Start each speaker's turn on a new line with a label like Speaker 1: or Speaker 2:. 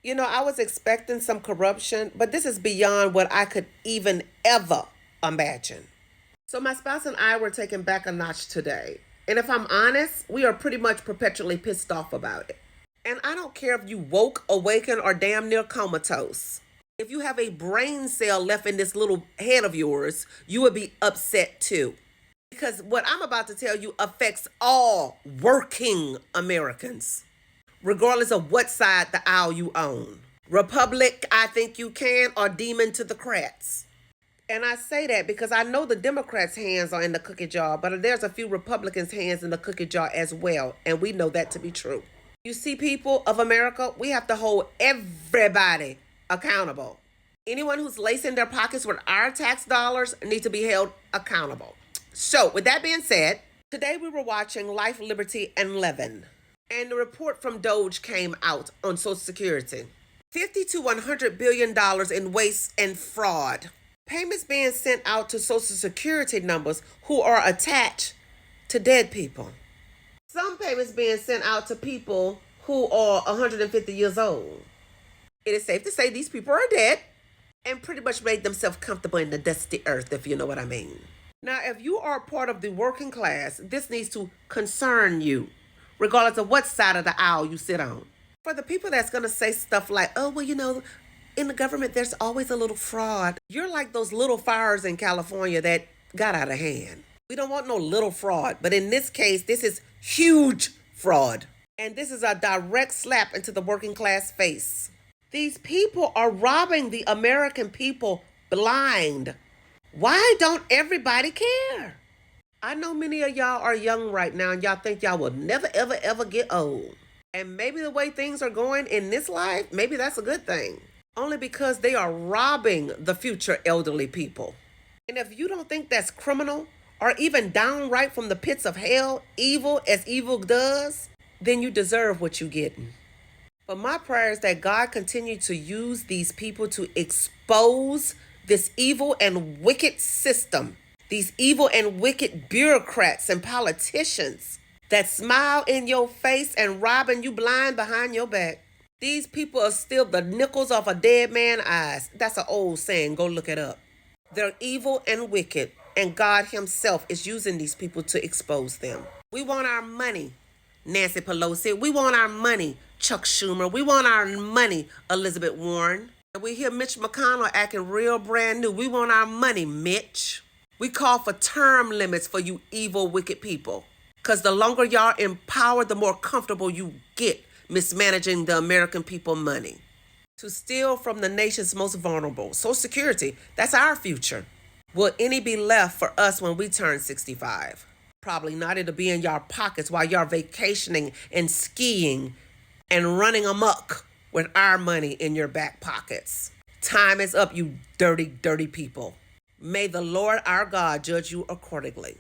Speaker 1: I was expecting some corruption, but this is beyond what I could even ever imagine. So, my spouse and I were taken back a notch today. And if I'm honest, we are pretty much perpetually pissed off about it. And I don't care if you woke, awakened, or damn near comatose. If you have a brain cell left in this little head of yours, you would be upset too. Because what I'm about to tell you affects all working Americans, regardless of what side the aisle you own. Republic, I think you can, or demon to the crats. And I say that because I know the Democrats' hands are in the cookie jar, but there's a few Republicans' hands in the cookie jar as well, and we know that to be true. You see, people of America, we have to hold everybody accountable. Anyone who's lacing their pockets with our tax dollars need to be held accountable. So, with that being said, today we were watching Life, Liberty, and Leaven. And the report from DOGE came out on Social Security. $50 to $100 billion in waste and fraud. Payments being sent out to Social Security numbers who are attached to dead people. Some payments being sent out to people who are 150 years old. It is safe to say these people are dead and pretty much made themselves comfortable in the dusty earth, if you know what I mean. Now, if you are part of the working class, this needs to concern you, regardless of what side of the aisle you sit on. For the people that's going to say stuff like, oh, well, in the government, there's always a little fraud. You're like those little fires in California that got out of hand. We don't want no little fraud. But in this case, this is huge fraud. And this is a direct slap into the working class face. These people are robbing the American people blind. Why don't everybody care? I know many of y'all are young right now and y'all think y'all will never, ever, ever get old. And maybe the way things are going in this life, maybe that's a good thing. Only because they are robbing the future elderly people. And if you don't think that's criminal or even downright from the pits of hell, evil as evil does, then you deserve what you're getting. But my prayer is that God continue to use these people to expose this evil and wicked system, these evil and wicked bureaucrats and politicians that smile in your face and robbing you blind behind your back. These people are still the nickels off a dead man's eyes. That's an old saying. Go look it up. They're evil and wicked, and God himself is using these people to expose them. We want our money, Nancy Pelosi. We want our money, Chuck Schumer. We want our money, Elizabeth Warren. And we hear Mitch McConnell acting real brand new. We want our money, Mitch. We call for term limits for you evil, wicked people. Because the longer y'all in power, the more comfortable you get mismanaging the American people money. To steal from the nation's most vulnerable. Social Security, that's our future. Will any be left for us when we turn 65? Probably not. It'll be in your pockets while you're vacationing and skiing and running amok with our money in your back pockets. Time is up, you dirty, dirty people. May the Lord our God judge you accordingly.